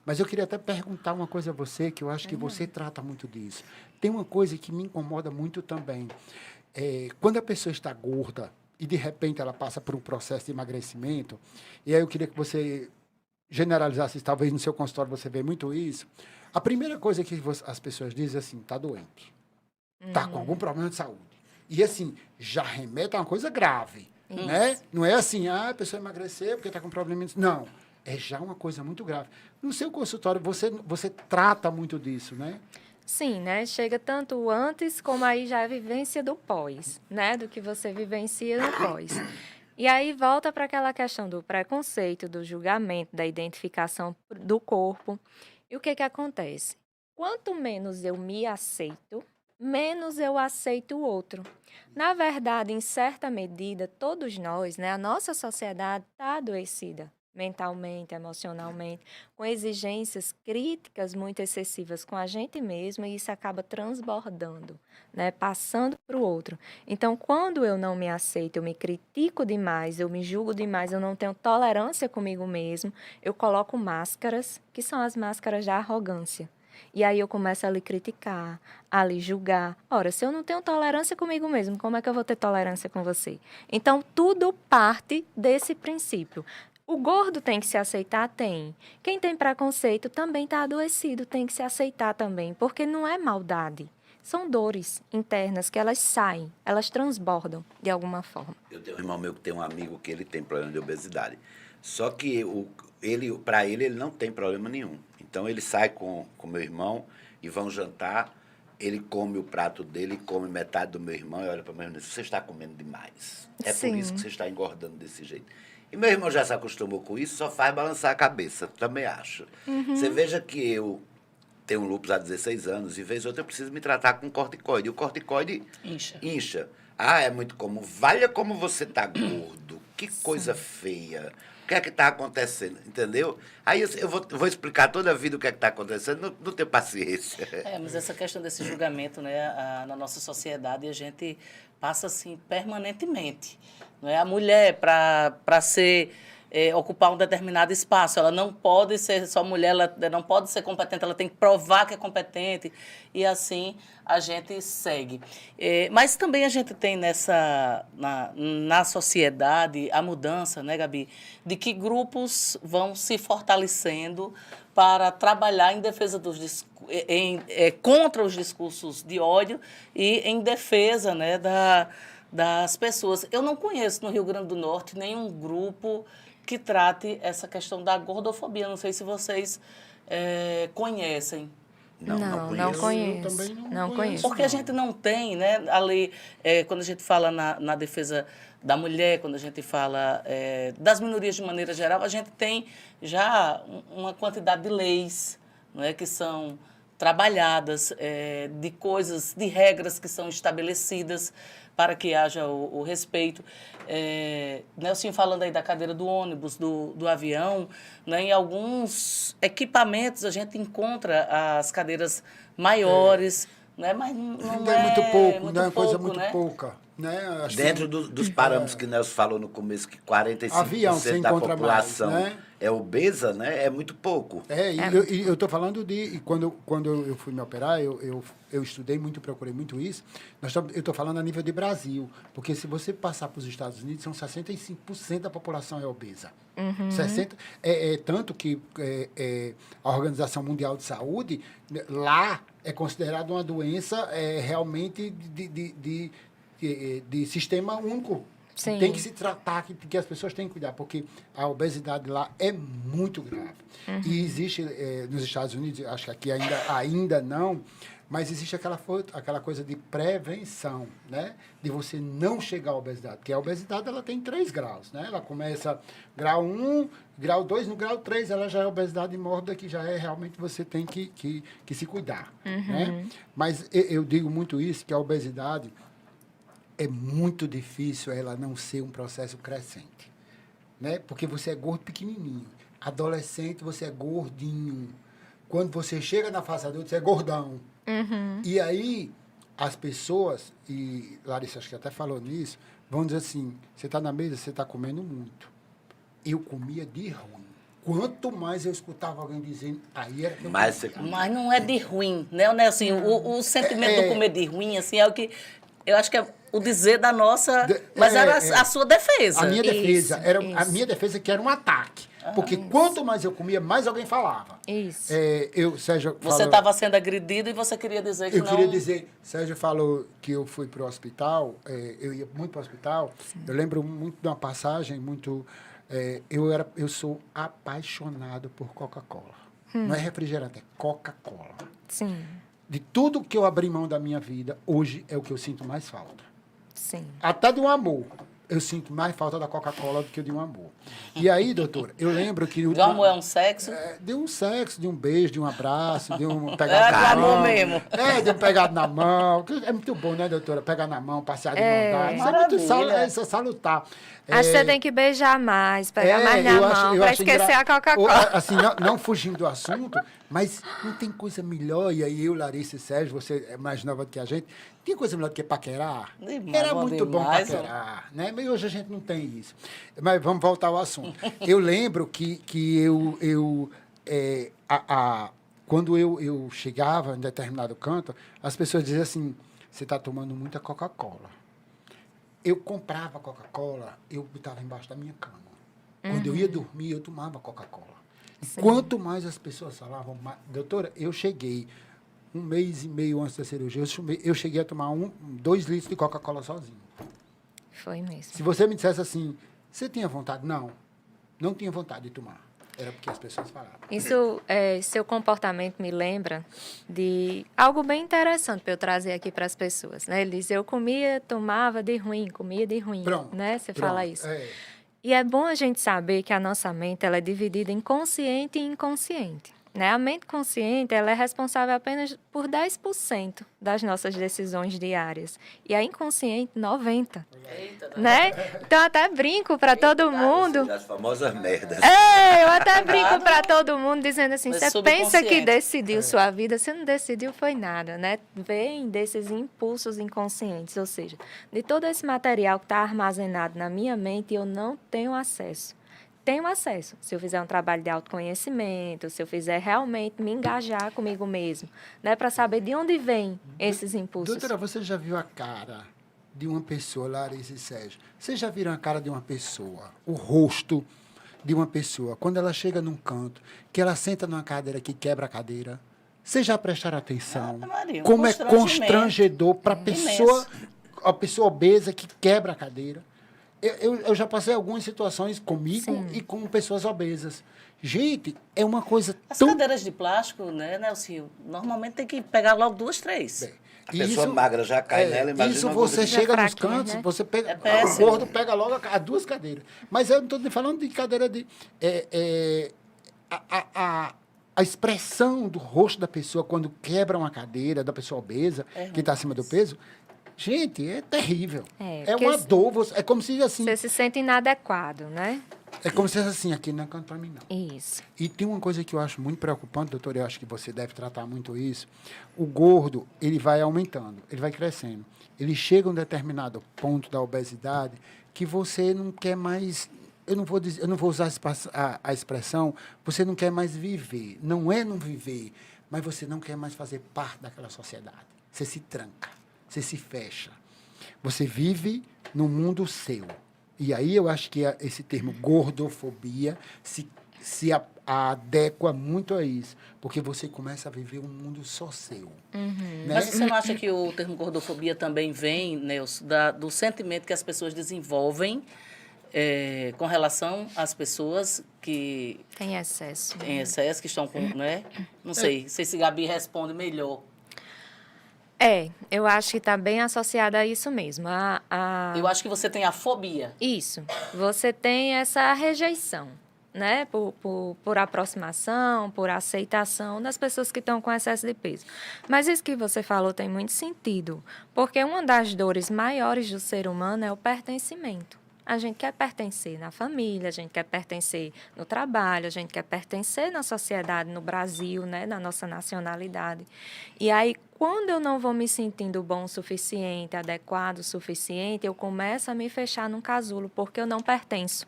mas eu queria até perguntar uma coisa a você, que eu acho que você trata muito disso. Tem uma coisa que me incomoda muito também. Quando a pessoa está gorda e, de repente, ela passa por um processo de emagrecimento, e aí eu queria que você generalizasse, talvez no seu consultório você vê muito isso, a primeira coisa que as pessoas dizem é assim, está doente, está com algum problema de saúde. E, assim, já remete a uma coisa grave, né? Não é assim, a pessoa emagreceu porque está com problema... Não, é já uma coisa muito grave. No seu consultório, você trata muito disso, né? Sim, né? Chega tanto o antes como aí já a vivência do pós, né? Do que você vivencia no pós. E aí volta para aquela questão do preconceito, do julgamento, da identificação do corpo. E o que acontece? Quanto menos eu me aceito, menos eu aceito o outro. Na verdade, em certa medida, todos nós, né? A nossa sociedade está adoecida. Mentalmente, emocionalmente, com exigências críticas muito excessivas com a gente mesmo, e isso acaba transbordando, né? Passando para o outro. Então, quando eu não me aceito, eu me critico demais, eu me julgo demais, eu não tenho tolerância comigo mesmo, eu coloco máscaras, que são as máscaras da arrogância. E aí eu começo a lhe criticar, a lhe julgar. Ora, se eu não tenho tolerância comigo mesmo, como é que eu vou ter tolerância com você? Então, tudo parte desse princípio. O gordo tem que se aceitar? Tem. Quem tem preconceito também está adoecido, tem que se aceitar também, porque não é maldade. São dores internas que elas saem, elas transbordam de alguma forma. Eu tenho um irmão meu que tem um amigo que ele tem problema de obesidade. Só que para ele não tem problema nenhum. Então ele sai com meu irmão e vão jantar, ele come o prato dele, come metade do meu irmão e olha para o meu irmão e diz, você está comendo demais. É por Sim. isso que você está engordando desse jeito. E meu irmão já se acostumou com isso, só faz balançar a cabeça, também acho. Você veja que eu tenho lúpus há 16 anos e, vez ou outra, eu preciso me tratar com corticoide. E o corticoide incha. Ah, é muito comum. Valha como você tá gordo. Que coisa feia. o que é que está acontecendo, entendeu? Aí eu vou explicar toda a vida o que é que está acontecendo, não tenho paciência. Mas essa questão desse julgamento, né, na nossa sociedade, a gente passa assim permanentemente. Não é? A mulher, para ser ocupar um determinado espaço, ela não pode ser só mulher, ela não pode ser competente, ela tem que provar que é competente, e assim a gente segue. Mas também a gente tem na sociedade a mudança, né, Gabi, de que grupos vão se fortalecendo para trabalhar em defesa contra os discursos de ódio e em defesa, né, das pessoas. Eu não conheço no Rio Grande do Norte nenhum grupo que trate essa questão da gordofobia. Não sei se vocês conhecem. Não conheço. Eu também Não conheço. Porque a gente não tem, né, a lei, quando a gente fala na defesa da mulher, quando a gente fala das minorias de maneira geral, a gente tem já uma quantidade de leis, não é, que são trabalhadas, de coisas, de regras que são estabelecidas para que haja o respeito. Nelson, falando aí da cadeira do ônibus, do avião, né, em alguns equipamentos a gente encontra as cadeiras maiores, né, mas não é muito pouco, muito não é uma coisa pouco, muito né? pouca. Né? Acho Dentro dos parâmetros que Nelson falou no começo, que 45% Avião, você da encontra população mais, né? é obesa, né? É muito pouco. E eu estou falando de... Quando eu fui me operar, eu estudei muito, procurei muito isso. Eu estou falando a nível de Brasil. Porque se você passar para os Estados Unidos, são 65% da população é obesa. 60, tanto que a Organização Mundial de Saúde, lá, é considerada uma doença realmente de sistema único. Sim. Tem que se tratar, que as pessoas têm que cuidar, porque a obesidade lá é muito grave. E existe, nos Estados Unidos, acho que aqui ainda não, mas existe aquela coisa de prevenção, né? De você não chegar à obesidade. Porque a obesidade ela tem 3 graus, né? Ela começa grau 1, grau 2, no grau 3 ela já é obesidade mórbida, que já é realmente você tem que se cuidar. Né? Mas eu digo muito isso, que a obesidade é muito difícil ela não ser um processo crescente, né? Porque você é gordo pequenininho. Adolescente, você é gordinho. Quando você chega na fase adulta, você é gordão. E aí, as pessoas, e Larissa acho que até falou nisso, vão dizer assim, você está na mesa, você está comendo muito. Eu comia de ruim. Quanto mais eu escutava alguém dizendo, aí era que eu Mas comia. Mas não é de ruim, né, Nelson? O sentimento do comer de ruim, assim, é o que... Eu acho que é o dizer da nossa... Mas era a sua defesa. A minha defesa. Isso, Era isso. a minha defesa que era um ataque. Porque quanto mais eu comia, mais alguém falava. Isso. Sérgio Você estava sendo agredido e você queria dizer que Eu não... queria dizer, Sérgio falou que eu fui para o hospital, eu ia muito para o hospital. Sim. Eu lembro muito de uma passagem, eu sou apaixonado por Coca-Cola. Não é refrigerante, é Coca-Cola. Sim. De tudo que eu abri mão da minha vida, hoje é o que eu sinto mais falta. Sim. Até de um amor. Eu sinto mais falta da Coca-Cola do que de um amor. E aí, doutora, eu lembro que... De um amor é um sexo? De um sexo, de um beijo, de um abraço, de um É pegado do na amor mão. mesmo. De um pegado na mão. É muito bom, né, doutora? Pegar na mão, passear de mão dada. Isso é muito Maravilha. salutar. Acho que você tem que beijar mais, pegar mais na mão, para esquecer a Coca-Cola. Assim, não fugindo do assunto, mas não tem coisa melhor. E aí eu, Larissa e Sérgio, você é mais nova do que a gente, tem coisa melhor do que paquerar? Era muito bom paquerar, né? Mas hoje a gente não tem isso. Mas vamos voltar ao assunto. Eu lembro que quando eu chegava em determinado canto, as pessoas diziam assim, você está tomando muita Coca-Cola. Eu comprava Coca-Cola, eu botava embaixo da minha cama. Quando eu ia dormir, eu tomava Coca-Cola. Quanto mais as pessoas falavam, doutora, eu cheguei 1 mês e meio antes da cirurgia, eu cheguei a tomar 2 litros de Coca-Cola sozinho. Foi mesmo. Se você me dissesse assim, você tinha vontade? Não tinha vontade de tomar. Era porque as pessoas falavam. Isso, seu comportamento me lembra de algo bem interessante para eu trazer aqui para as pessoas. Né? Ele diz, eu tomava de ruim, comia de ruim. Pronto, né? Você fala isso. É. E é bom a gente saber que a nossa mente ela é dividida em consciente e inconsciente. Né? A mente consciente ela é responsável apenas por 10% das nossas decisões diárias. E a inconsciente, 90%. Eita, Né? Então, até brinco para todo mundo. As famosas merdas. Eu até brinco para todo mundo dizendo assim, Mas você pensa que subconsciente. decidiu sua vida, você não decidiu foi nada, né? Vem desses impulsos inconscientes, ou seja, de todo esse material que está armazenado na minha mente, eu não tenho acesso. Tenho acesso, se eu fizer um trabalho de autoconhecimento, se eu fizer realmente me engajar comigo mesmo, né? Para saber de onde vem esses impulsos. Doutora, você já viu a cara de uma pessoa, Larissa e Sérgio? Vocês já viram a cara de uma pessoa, o rosto de uma pessoa, quando ela chega num canto, que ela senta numa cadeira que quebra a cadeira? Vocês já prestaram atenção? Ave Maria, um Como é constrangimento constrangedor para imenso. a pessoa obesa que quebra a cadeira? Eu já passei algumas situações comigo Sim. e com pessoas obesas. Gente, é uma coisa As tão... cadeiras de plástico, né, Nelson? Normalmente tem que pegar logo 2, 3. A pessoa magra já cai nela, imagina Isso uma você gorda que- chega nos fraquinha, cantos, né? você pega, É o péssimo. gordo pega logo as duas cadeiras. Mas eu não estou falando de cadeira de... A expressão do rosto da pessoa quando quebra uma cadeira, da pessoa obesa, que está acima do peso, gente, é terrível. É porque uma dor. É como se assim... Você se sente inadequado, né? É como se assim, aqui não é canto para mim, não. Isso. E tem uma coisa que eu acho muito preocupante, doutor, eu acho que você deve tratar muito isso. O gordo, ele vai aumentando, ele vai crescendo. Ele chega a um determinado ponto da obesidade que você não quer mais... Eu não vou usar a expressão, você não quer mais viver. Não é não viver, mas você não quer mais fazer parte daquela sociedade. Você se tranca, você se fecha. Você vive no mundo seu. E aí eu acho que esse termo gordofobia se adequa muito a isso, porque você começa a viver um mundo só seu. Né? Mas você não acha que o termo gordofobia também vem, Nelson, do sentimento que as pessoas desenvolvem com relação às pessoas que Tem excesso. têm excesso, que estão com, né? Não sei se Gabi responde melhor. Eu acho que está bem associada a isso mesmo. Eu acho que você tem a fobia. Isso. Você tem essa rejeição, né? Por aproximação, por aceitação das pessoas que estão com excesso de peso. Mas isso que você falou tem muito sentido, porque uma das dores maiores do ser humano é o pertencimento. A gente quer pertencer na família, a gente quer pertencer no trabalho, a gente quer pertencer na sociedade, no Brasil, né, na nossa nacionalidade. E aí, quando eu não vou me sentindo bom o suficiente, adequado o suficiente, eu começo a me fechar num casulo, porque eu não pertenço.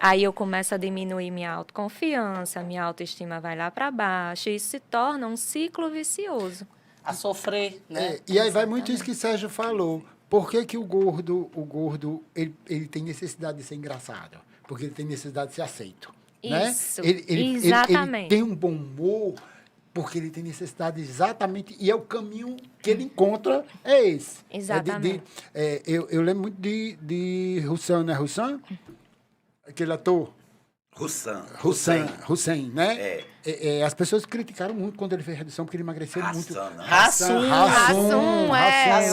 Aí eu começo a diminuir minha autoconfiança, minha autoestima vai lá para baixo, e isso se torna um ciclo vicioso. A sofrer, né? E aí vai muito isso que Sérgio falou. Por que o gordo ele tem necessidade de ser engraçado? Porque ele tem necessidade de ser aceito. Isso, né? Ele exatamente. tem um bom humor porque ele tem necessidade exatamente, e é o caminho que ele encontra, é esse. Exatamente. Eu lembro muito de Hussein, né? Hussein? Aquele ator. Hussein, né? As pessoas criticaram muito quando ele fez redução, porque ele emagreceu muito. Rassum, eu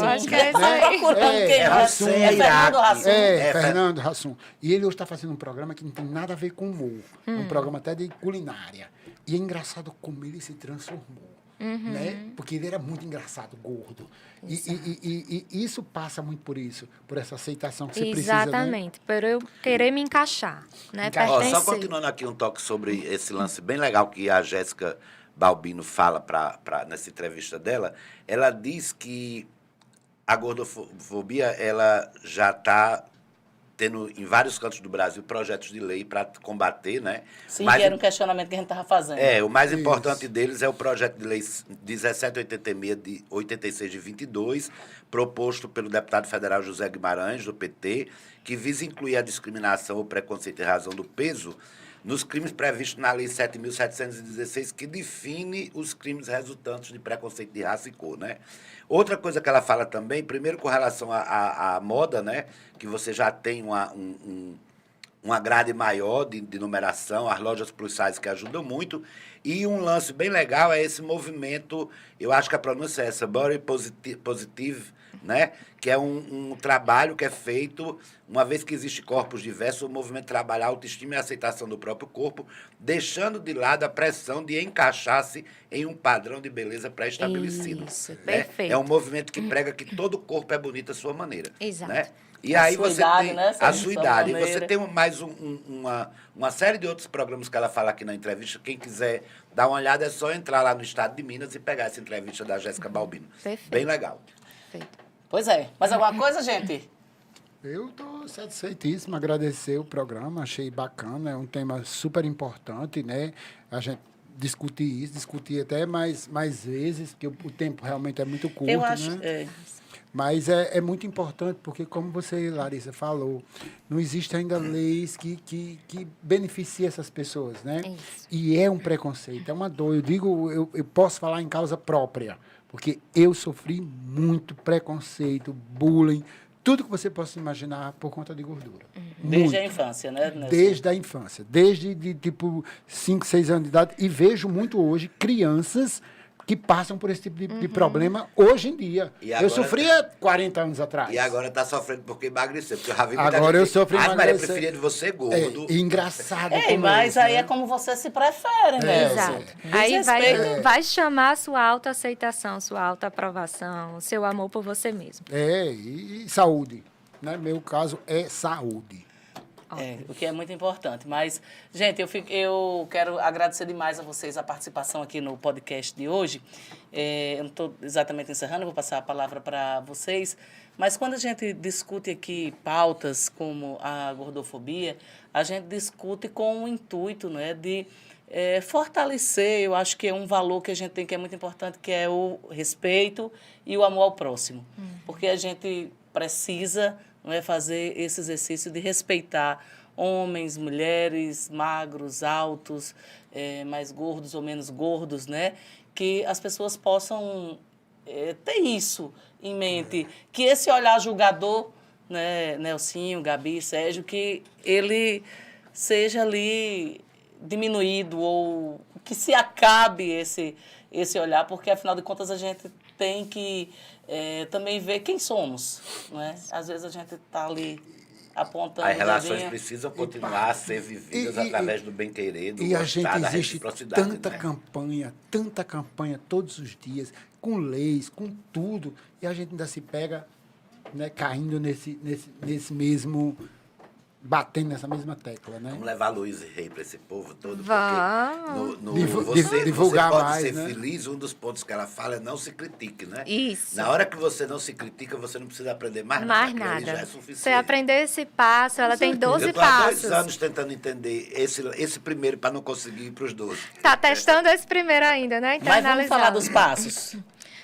acho que é isso aí. Hassum. Fernando Hassum. Fernando Hassum. E ele hoje está fazendo um programa que não tem nada a ver com humor. Um programa até de culinária. E é engraçado como ele se transformou. Né? Porque ele era muito engraçado, gordo. E isso passa muito por isso, por essa aceitação que você precisa. Exatamente, por eu querer me encaixar, né? Ó, Pertencer. só continuando aqui um toque sobre esse lance bem legal que a Jéssica Balbino fala nessa entrevista dela. Ela diz que a gordofobia ela já está tendo em vários cantos do Brasil projetos de lei para combater, né? Sim, Mas que era um questionamento que a gente estava fazendo. o mais importante deles é o projeto de lei 1786 de 86 de 22, proposto pelo deputado federal José Guimarães, do PT, que visa incluir a discriminação ou preconceito em razão do peso nos crimes previstos na Lei 7.716, que define os crimes resultantes de preconceito de raça e cor, né? Outra coisa que ela fala também, primeiro com relação à moda, né? Que você já tem uma grade maior de numeração, as lojas plus size que ajudam muito, e um lance bem legal é esse movimento, eu acho que a pronúncia é essa, Body Positive né? Que é um trabalho que é feito, uma vez que existe corpos diversos, o movimento trabalha a autoestima e a aceitação do próprio corpo, deixando de lado a pressão de encaixar-se em um padrão de beleza pré-estabelecido. Isso, né? perfeito. É um movimento que prega que todo corpo é bonito à sua maneira. Exato. Né? E A aí sua você idade, tem né? a Sua sua idade. E você maneira. tem uma série de outros programas que ela fala aqui na entrevista. Quem quiser dar uma olhada, é só entrar lá no Estado de Minas e pegar essa entrevista da Jéssica Balbino. Perfeito. Bem legal. Perfeito. Pois é. Mais alguma coisa, gente? Eu estou satisfeitíssimo, agradecer o programa, achei bacana, é um tema super importante, né? A gente discutir até mais vezes, porque o tempo realmente é muito curto, Eu acho. né? Mas é muito importante, porque como você, Larissa, falou, não existe ainda leis que beneficiem essas pessoas, né? Isso. E é um preconceito, é uma dor. Eu posso falar em causa própria, porque eu sofri muito preconceito, bullying, tudo que você possa imaginar por conta de gordura. Desde a infância, né? Nelson? Desde a infância, desde tipo 5, 6 anos de idade, e vejo muito hoje crianças que passam por esse tipo de problema hoje em dia. E Eu agora- sofria 40 anos atrás. E agora está sofrendo porque emagreceu. Porque eu já vi muita Agora gente eu sofro Maria emagrecer. preferia de você gordo. E engraçado Ei, como mas isso, aí né? é como você se prefere, né? Exato. Diz Aí respeito. vai chamar a sua autoaceitação, sua autoaprovação, o seu amor por você mesmo. E saúde. Né? Meu caso é saúde. O que é muito importante. Mas, gente, eu quero agradecer demais a vocês a participação aqui no podcast de hoje. Eu não estou exatamente encerrando, vou passar a palavra para vocês. Mas quando a gente discute aqui pautas como a gordofobia, a gente discute com o intuito, né, de fortalecer, eu acho que é um valor que a gente tem que é muito importante, que é o respeito e o amor ao próximo. Porque a gente precisa, não é, fazer esse exercício de respeitar homens, mulheres, magros, altos, mais gordos ou menos gordos, né? Que as pessoas possam ter isso em mente, que esse olhar julgador, né, Nelsinho, Gabi, Sérgio, que ele seja ali diminuído ou que se acabe esse olhar, porque afinal de contas a gente tem que também ver quem somos, né? Às vezes a gente está ali apontando As o relações dedinho. precisam continuar a ser vividas através do bem-querer, do E a gostar, gente da existe reciprocidade. tanta campanha todos os dias, com leis, com tudo, e a gente ainda se pega, né, caindo nesse mesmo, batendo nessa mesma tecla, né? Vamos levar Luiz Rei para esse povo todo, Vamos. porque Divulgar você pode mais, ser né? feliz, um dos pontos que ela fala é não se critique, né? Isso. Na hora que você não se critica, você não precisa aprender mais Mais nada. aquilo ali nada. já é suficiente. Você aprender esse passo, ela tem 12 Eu estou há 2 passos. anos tentando entender esse primeiro para não conseguir ir para os 12. Tá testando esse primeiro ainda, né? Mas vamos falar Internalizado. dos passos.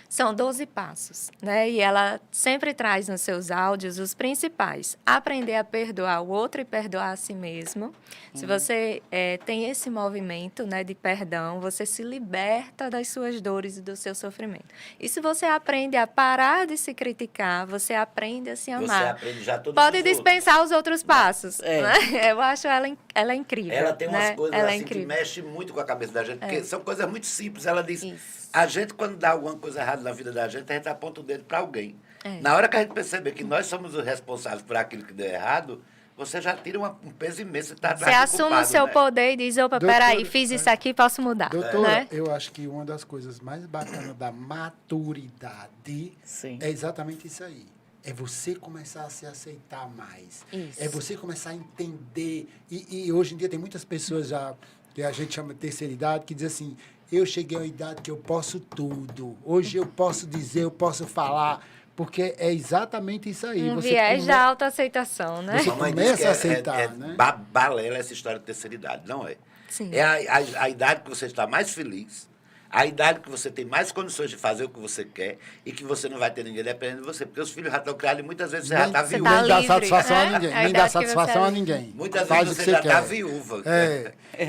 São 12 passos, né? E ela sempre traz nos seus áudios os principais. Aprender a perdoar o outro e perdoar a si mesmo. Se você tem esse movimento, né, de perdão, você se liberta das suas dores e do seu sofrimento. E se você aprende a parar de se criticar, você aprende a se Você amar. aprende já todos Pode os outros. dispensar os outros passos. É. Né? Eu acho ela incrível. Ela tem umas né? coisas Ela é assim que incrível. mexem muito com a cabeça da gente, porque são coisas muito simples. Ela diz, Isso. a gente quando dá alguma coisa errada na vida da gente, a gente aponta o dedo para alguém. É. Na hora que a gente perceber que nós somos os responsáveis por aquilo que deu errado, você já tira um peso imenso. Você tá Você atrás do assume culpado, o seu né? poder e diz, opa, Doutora, peraí, fiz isso aqui, posso mudar. Doutora, Né? eu acho que uma das coisas mais bacanas da maturidade Sim. é exatamente isso aí. É você começar a se aceitar mais. Isso. É você começar a entender. E hoje em dia tem muitas pessoas já, que a gente chama de terceira idade, que dizem assim, eu cheguei a uma idade que eu posso tudo. Hoje eu posso dizer, eu posso falar. Porque é exatamente isso aí. Um Você viés come- da autoaceitação, né? Você Mamãe diz começa que a aceitar, né? Balela essa história de terceira idade, não é? Sim. É a idade que você está mais feliz, a idade que você tem mais condições de fazer o que você quer e que você não vai ter ninguém dependendo de você. Porque os filhos já estão criados e muitas vezes você já está Você viúva. tá Nem dá livre, satisfação né? a ninguém. A Nem idade dá que satisfação você- a ninguém. Muitas Faz vezes o que você já está quer. viúva.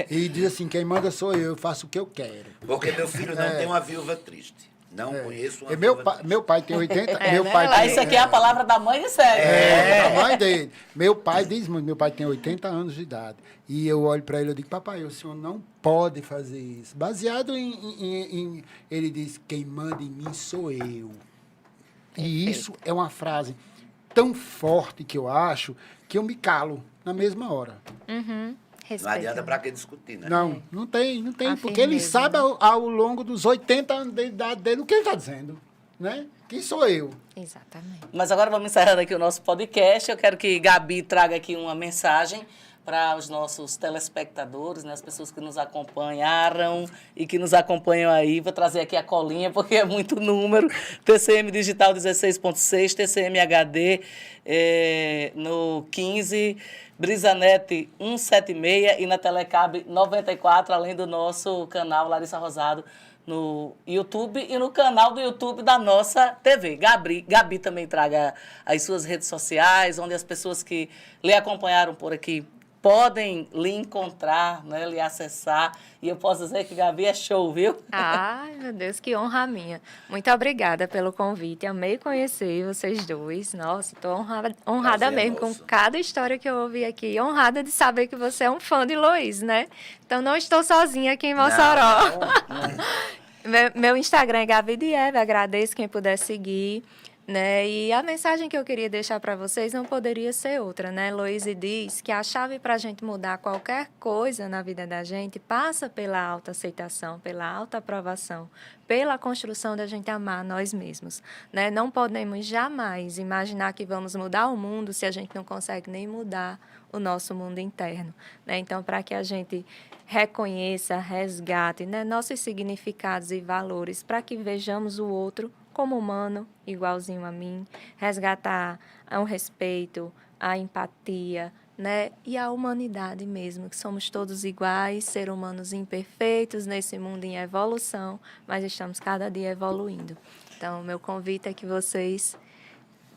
E diz assim, quem manda sou eu faço o que eu quero. Porque meu filho não tem uma viúva triste. Não conheço uma E meu, viúva meu pai tem 80... meu né? pai Ah, tem, isso aqui é a palavra da mãe de Sérgio. a mãe dele. Meu pai diz muito, meu pai tem 80 anos de idade. E eu olho para ele e digo, papai, o senhor não pode fazer isso. Baseado em ele diz, quem manda em mim sou eu. E isso é uma frase tão forte que eu acho que eu me calo na mesma hora. Uhum. Não adianta pra que discutir, né? Não tem. A Porque ele firmeza, sabe né? ao longo dos 80 anos de idade dele o que ele está dizendo, né? Quem sou eu? Exatamente. Mas agora vamos encerrando aqui o nosso podcast. Eu quero que Gabi traga aqui uma mensagem para os nossos telespectadores, né, as pessoas que nos acompanharam e que nos acompanham aí. Vou trazer aqui a colinha, porque é muito número. TCM Digital 16.6, TCM HD no 15, Brisanet 176 e na Telecab 94, além do nosso canal Larissa Rosado no YouTube e no canal do YouTube da nossa TV. Gabi também traga as suas redes sociais, onde as pessoas que lhe acompanharam por aqui podem lhe encontrar, né, lhe acessar. E eu posso dizer que Gabi é show, viu? Ai, meu Deus, que honra a minha. Muito obrigada pelo convite. Amei conhecer vocês dois. Nossa, estou honrada Prazer mesmo com nosso. cada história que eu ouvi aqui. Honrada de saber que você é um fã de Luiz, né? Então não estou sozinha aqui em Mossoró. Meu Instagram é Gabi Diebe, agradeço quem puder seguir, né? E a mensagem que eu queria deixar para vocês não poderia ser outra, né? Loise diz que a chave para a gente mudar qualquer coisa na vida da gente passa pela autoaceitação, pela autoaprovação, pela construção da gente amar nós mesmos, né? Não podemos jamais imaginar que vamos mudar o mundo se a gente não consegue nem mudar o nosso mundo interno, né? Então, para que a gente reconheça, resgate, né, nossos significados e valores, para que vejamos o outro como humano, igualzinho a mim, resgatar o respeito, a empatia, né, e a humanidade mesmo, que somos todos iguais, seres humanos imperfeitos nesse mundo em evolução, mas estamos cada dia evoluindo. Então, meu convite é que vocês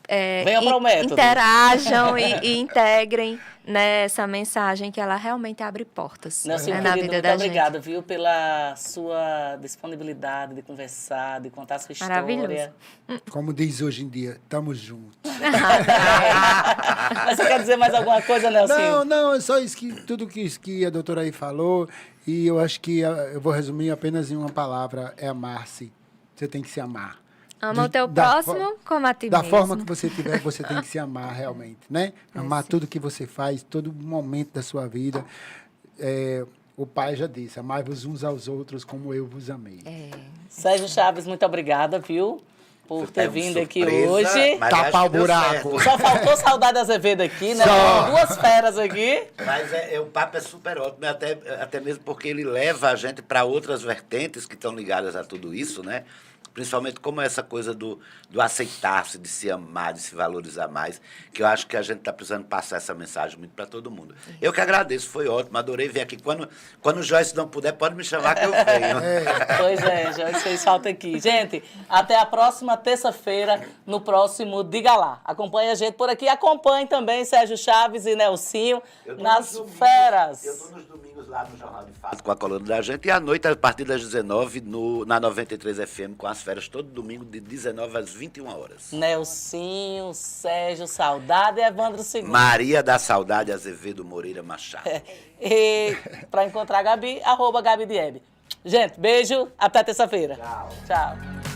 Venham para o método. interajam e integrem, né, essa mensagem que ela realmente abre portas, Nelson, né, na querido, vida muito da obrigada, viu, pela sua disponibilidade de conversar, de contar a sua história. Maravilhoso. Como diz hoje em dia, estamos juntos. Mas você quer dizer mais alguma coisa, Nelson? Não, é só isso tudo que a doutora aí falou. E eu acho que eu vou resumir apenas em uma palavra: é amar-se. Você tem que se amar. Ama o teu Da próximo como a ti Da mesmo. forma que você tiver, você tem que se amar realmente, né? Amar tudo que você faz, todo momento da sua vida. O pai já disse: amai-vos uns aos outros como eu vos amei. Sérgio Chaves, muito obrigada, viu, por ter Pego vindo aqui surpresa, hoje. mas Tapar acho que o deu buraco. certo. Só faltou Saudade Azevedo aqui, né? Só. Foram duas feras aqui. Mas o papo é super ótimo, até mesmo porque ele leva a gente para outras vertentes que estão ligadas a tudo isso, né? Principalmente como essa coisa do aceitar-se, de se amar, de se valorizar mais, que eu acho que a gente está precisando passar essa mensagem muito para todo mundo. Eu que agradeço, foi ótimo, adorei vir aqui. Quando o Joyce não puder, pode me chamar que eu venho. Pois é, Joyce fez falta aqui. Gente, até a próxima terça-feira, no próximo Diga Lá. Acompanhe a gente por aqui. Acompanhe também Sérgio Chaves e Nelsinho Eu tô nas nos domingos- feras. Eu estou nos domingos lá no Jornal de Fato com a coluna da gente e à noite, a partir das 19 na 93 FM com as férias, todo domingo de 19 às 21 horas. Nelsinho, Sérgio, Saudade e Evandro Segundo. Maria da Saudade Azevedo Moreira Machado. E para encontrar a Gabi, @Gabi Diebe. Gente, beijo, até terça-feira. Tchau. Tchau.